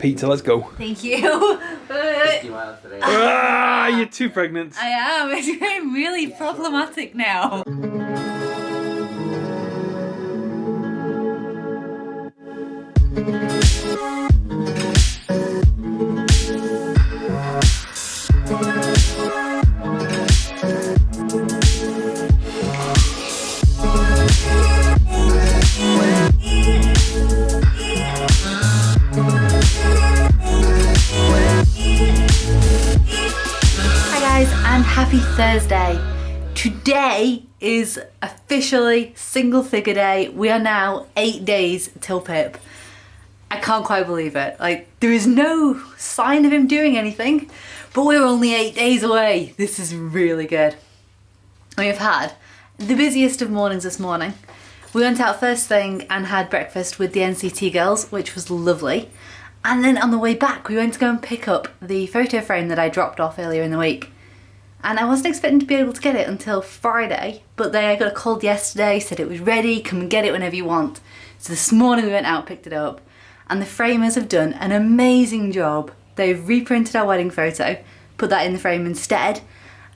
pizza, let's go. Thank you. 50 miles today. You're too pregnant. I am. It's getting really problematic now. And happy Thursday. Today is officially single figure day. We are now 8 days till Pip. I can't quite believe it. Like, there is no sign of him doing anything, but we're only 8 days away. This is really good. We have had the busiest of mornings this morning. We went out first thing and had breakfast with the NCT girls, which was lovely. And then on the way back, we went to go and pick up the photo frame that I dropped off earlier in the week. And I wasn't expecting to be able to get it until Friday, but I got a call yesterday, said it was ready, come and get it whenever you want. So this morning we went out, picked it up, and the framers have done an amazing job. They've reprinted our wedding photo, put that in the frame instead,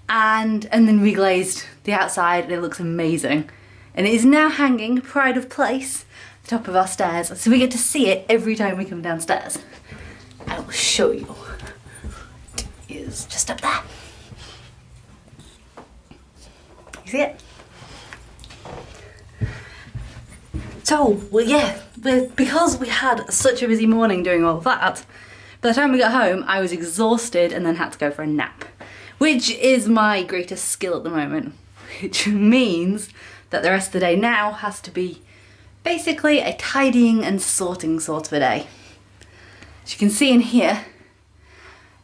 and then reglazed the outside, and it looks amazing. And it is now hanging pride of place at the top of our stairs, so we get to see it every time we come downstairs. I will show you. It is just up there. You see it? So, well, yeah, because we had such a busy morning doing all of that, by the time we got home, I was exhausted and then had to go for a nap, which is my greatest skill at the moment, which means that the rest of the day now has to be basically a tidying and sorting sort of a day. As you can see in here,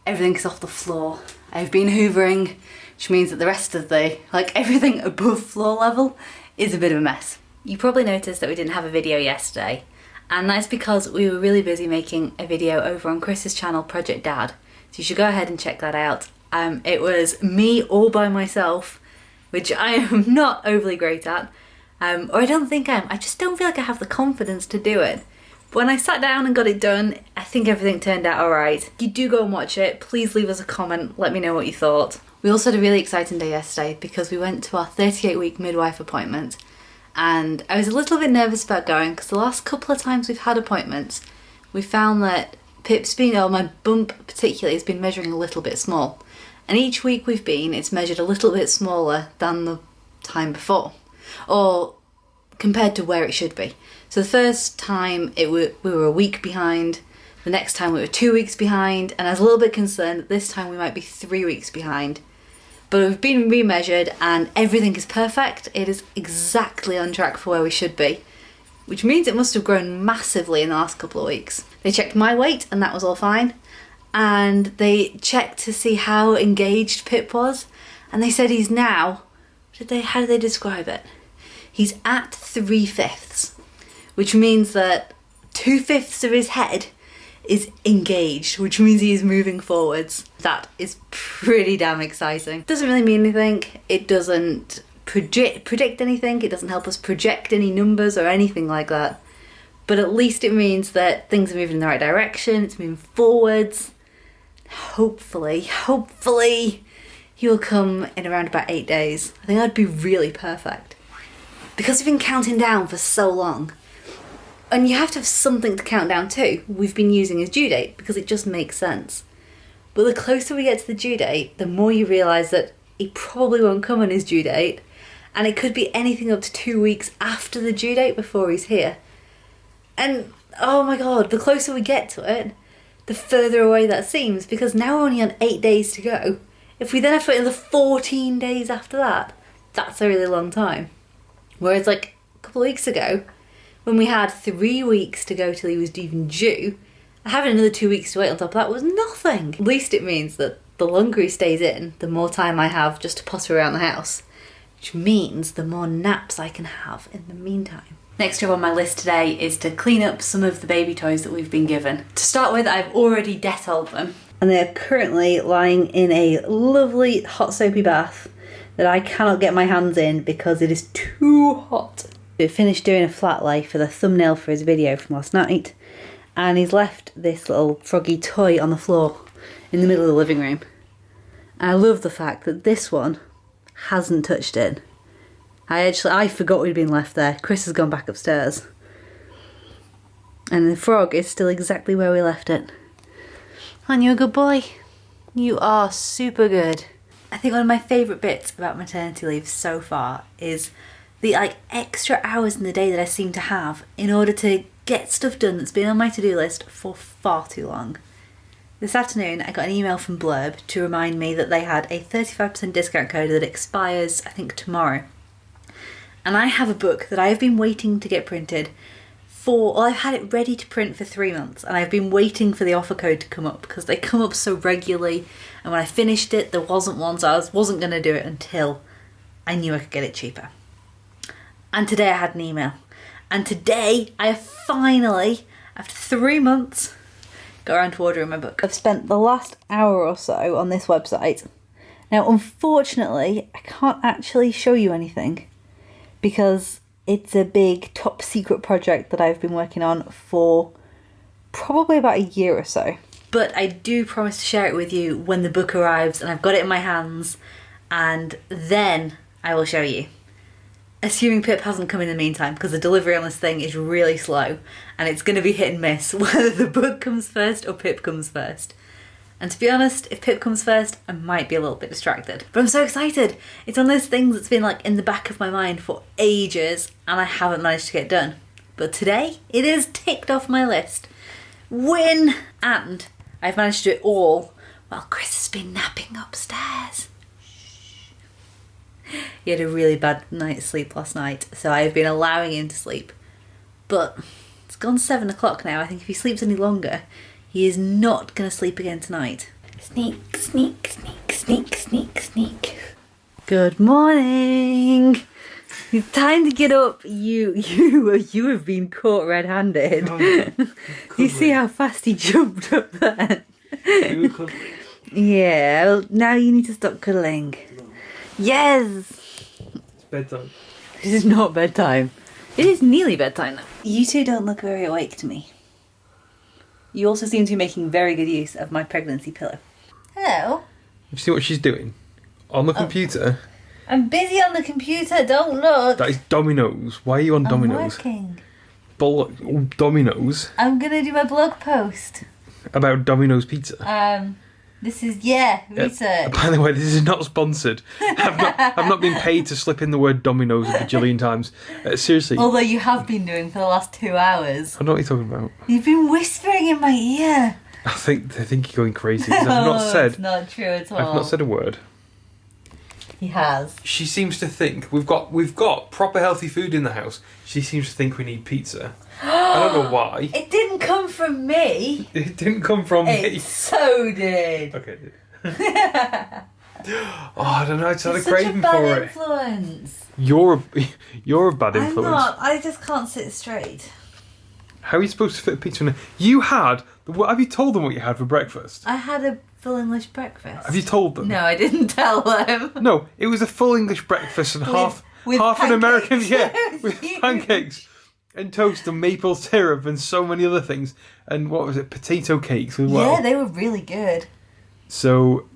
everything's off the floor. I've been hoovering, which means that the rest of everything above floor level is a bit of a mess. You probably noticed that we didn't have a video yesterday, and that's because we were really busy making a video over on Chris's channel, Project Dad. So you should go ahead and check that out. It was me all by myself, which I am not overly great at, or I don't think I am. I just don't feel like I have the confidence to do it. But when I sat down and got it done, I think everything turned out alright. If you do go and watch it, please leave us a comment, let me know what you thought. We also had a really exciting day yesterday because we went to our 38-week midwife appointment, and I was a little bit nervous about going because the last couple of times we've had appointments, we found that Pip's been, or my bump particularly, has been measuring a little bit small. And each week we've been, it's measured a little bit smaller than the time before, or compared to where it should be. So the first time we were a week behind, the next time we were 2 weeks behind, and I was a little bit concerned that this time we might be 3 weeks behind. But we've been remeasured and everything is perfect. It is exactly on track for where we should be, which means it must have grown massively in the last couple of weeks. They checked my weight and that was all fine. And they checked to see how engaged Pip was. And they said he's now, how did they describe it? He's at 3/5, which means that 2/5 of his head is engaged, which means he is moving forwards. That is pretty damn exciting. Doesn't really mean anything. It doesn't predict anything. It doesn't help us project any numbers or anything like that. But at least it means that things are moving in the right direction. It's moving forwards. Hopefully, he will come in around about 8 days. I think that'd be really perfect. Because we've been counting down for so long, and you have to have something to count down to, we've been using his due date because it just makes sense. But the closer we get to the due date, the more you realise that he probably won't come on his due date, and it could be anything up to 2 weeks after the due date before he's here. And oh my god, the closer we get to it, the further away that seems, because now we're only on 8 days to go. If we then have to wait another 14 days after that, that's a really long time. Whereas like a couple of weeks ago, when we had 3 weeks to go till he was even due, having another 2 weeks to wait on top of that was nothing. At least it means that the longer he stays in, the more time I have just to potter around the house, which means the more naps I can have in the meantime. Next up on my list today is to clean up some of the baby toys that we've been given. To start with, I've already Dettoled them, and they're currently lying in a lovely hot soapy bath that I cannot get my hands in because it is too hot. We finished doing a flat lay for the thumbnail for his video from last night, and he's left this little froggy toy on the floor in the middle of the living room. And I love the fact that this one hasn't touched it. I forgot we'd been left there. Chris has gone back upstairs. And the frog is still exactly where we left it. Aren't you a good boy? You are super good. I think one of my favourite bits about maternity leave so far is the extra hours in the day that I seem to have in order to get stuff done that's been on my to-do list for far too long. This afternoon I got an email from Blurb to remind me that they had a 35% discount code that expires, I think, tomorrow. And I have a book that I have been waiting to get printed I've had it ready to print for 3 months, and I've been waiting for the offer code to come up because they come up so regularly, and when I finished it there wasn't one, so I wasn't going to do it until I knew I could get it cheaper. And today I had an email, and today I have finally, after 3 months, got around to ordering my book. I've spent the last hour or so on this website. Now unfortunately I can't actually show you anything because it's a big top secret project that I've been working on for probably about a year or so. But I do promise to share it with you when the book arrives and I've got it in my hands, and then I will show you. Assuming Pip hasn't come in the meantime, because the delivery on this thing is really slow and it's going to be hit and miss whether the book comes first or Pip comes first. And to be honest, if Pip comes first, I might be a little bit distracted. But I'm so excited. It's one of those things that's been in the back of my mind for ages and I haven't managed to get done. But today, it is ticked off my list. Win! And I've managed to do it all while Chris has been napping upstairs. He had a really bad night's sleep last night, so I've been allowing him to sleep. But it's gone 7 o'clock now. I think if he sleeps any longer, he is not going to sleep again tonight. Sneak, sneak, sneak, sneak, sneak, sneak. Good morning. It's time to get up. You have been caught red-handed. You see how fast he jumped up there? You were cuddling. Yeah, well, now you need to stop cuddling. Yes! It's bedtime. This is not bedtime. It is nearly bedtime now. You two don't look very awake to me. You also seem to be making very good use of my pregnancy pillow. Hello? You see what she's doing? On the computer? I'm busy on the computer, don't look. That is Dominos. Why are you on Dominos? I'm working. Domino's? I'm gonna do my blog post. About Domino's pizza? This is, research. By the way, this is not sponsored. I've not been paid to slip in the word Domino's a bajillion times. Seriously. Although you have been doing for the last 2 hours. I know what you're talking about. You've been whispering in my ear. They think you're going crazy. 'Cause I've not said. It's not true at all. I've not said a word. He has. She seems to think we've got proper healthy food in the house. She seems to think we need pizza. I don't know why. It didn't come from me. It didn't come from me. It so did. Okay, it did. I don't know. I just had a Such craving bad for influence. it. You're a bad influence. I'm not. I just can't sit straight. How are you supposed to fit a pizza in there? You had. Have you told them what you had for breakfast? I had a full English breakfast. Have you told them? No, I didn't tell them. No, it was a full English breakfast and half with an American, pancakes. with pancakes and toast and maple syrup and so many other things. And what was it? Potato cakes as well. Yeah, they were really good. So,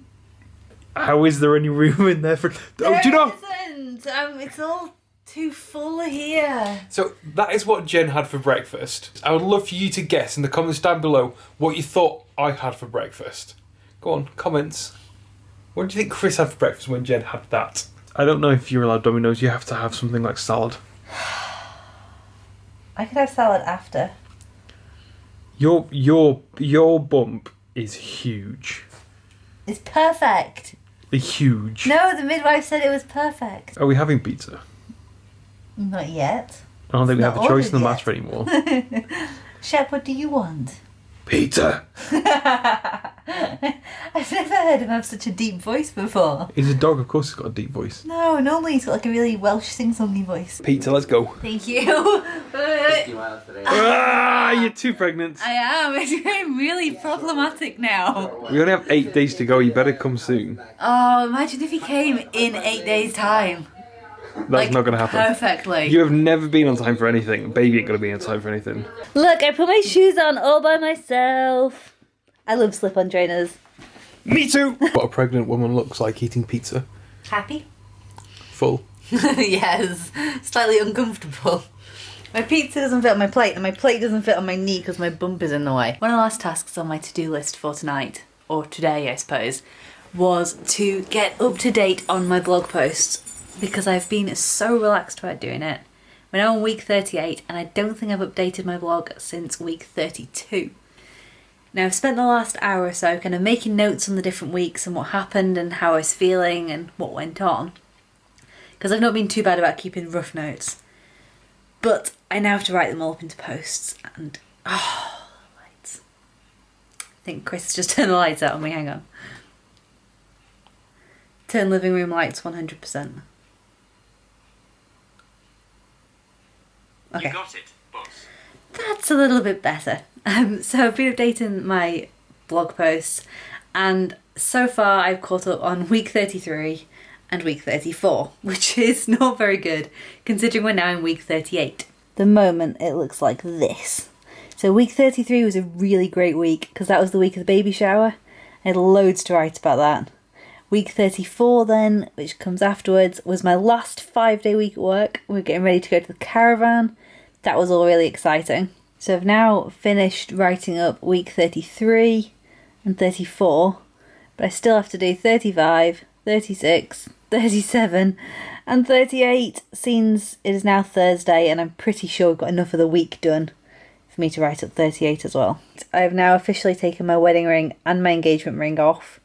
how is there any room in there for? There do you know? isn't. It's all too full here. So that is what Jen had for breakfast. I would love for you to guess in the comments down below what you thought I had for breakfast. Go on, comments. What do you think Chris had for breakfast when Jen had that? I don't know if you're allowed Domino's. You have to have something like salad. I could have salad after. Your bump is huge. It's perfect. Huge. No, the midwife said it was perfect. Are we having pizza? Not yet. I don't think we have a choice in the ordered matter anymore. Shep, what do you want? Pizza! I've never heard him have such a deep voice before. He's a dog, of course he's got a deep voice. No, normally he's got like a really Welsh sing-songy voice. Pizza, let's go. Thank you. 50 miles today. You're too pregnant. I am. It's getting really problematic now. We only have 8 days to go, you better come soon. Oh, imagine if he came in 8 days' time. That's not going to happen. Perfectly. You have never been on time for anything. Baby ain't going to be on time for anything. Look, I put my shoes on all by myself. I love slip-on trainers. Me too! What a pregnant woman looks like eating pizza. Happy? Full. Yes. Slightly uncomfortable. My pizza doesn't fit on my plate, and my plate doesn't fit on my knee because my bump is in the way. One of the last tasks on my to-do list for tonight, or today I suppose, was to get up to date on my blog posts because I've been so relaxed about doing it. We're now on week 38 and I don't think I've updated my blog since week 32. Now I've spent the last hour or so kind of making notes on the different weeks and what happened and how I was feeling and what went on, because I've not been too bad about keeping rough notes. But I now have to write them all up into posts and lights. I think Chris just turned the lights out on me, hang on. Turn living room lights 100%. Okay. You got it, boss. That's a little bit better. So I've been updating my blog posts and so far I've caught up on week 33 and week 34, which is not very good considering we're now in week 38. The moment it looks like this. So week 33 was a really great week because that was the week of the baby shower. I had loads to write about that. Week 34 then, which comes afterwards, was my last 5-day week at work. We're getting ready to go to the caravan. That was all really exciting. So I've now finished writing up week 33 and 34, but I still have to do 35, 36, 37 and 38 since it is now Thursday and I'm pretty sure we've got enough of the week done for me to write up 38 as well. I have now officially taken my wedding ring and my engagement ring off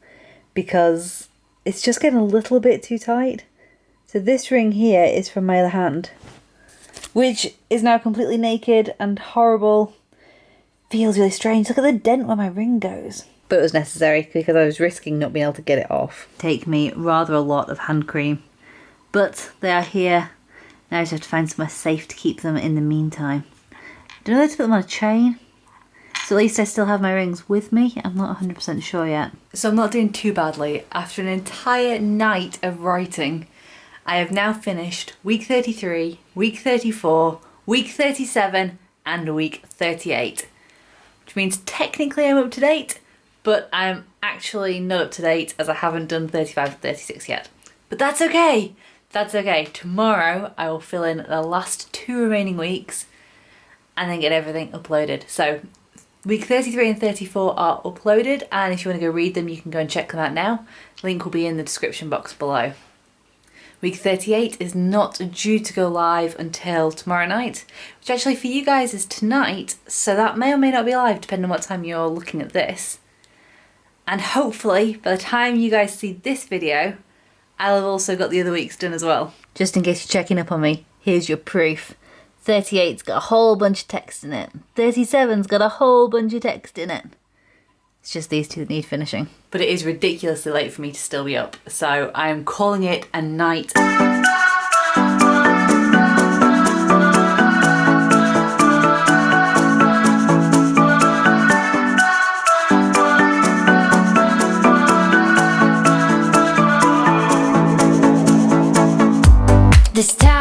because it's just getting a little bit too tight. So this ring here is from my other hand, which is now completely naked and horrible. Feels really strange. Look at the dent where my ring goes. But it was necessary because I was risking not being able to get it off. Take me rather a lot of hand cream. But they are here. Now I just have to find somewhere safe to keep them in the meantime. Don't know whether to put them on a chain. So at least I still have my rings with me. I'm not 100% sure yet. So I'm not doing too badly. After an entire night of writing, I have now finished week 33, week 34, week 37 and week 38. Which means technically I'm up to date, but I'm actually not up to date as I haven't done 35 and 36 yet. But that's okay. That's okay. Tomorrow I will fill in the last 2 remaining weeks and then get everything uploaded. So week 33 and 34 are uploaded, and if you want to go read them, you can go and check them out now. Link will be in the description box below. Week 38 is not due to go live until tomorrow night, which actually for you guys is tonight, so that may or may not be live depending on what time you're looking at this. And hopefully, by the time you guys see this video, I'll have also got the other weeks done as well. Just in case you're checking up on me, here's your proof. 38's got a whole bunch of text in it. 37's got a whole bunch of text in it. It's just these two that need finishing. But it is ridiculously late for me to still be up, so I'm calling it a night. This time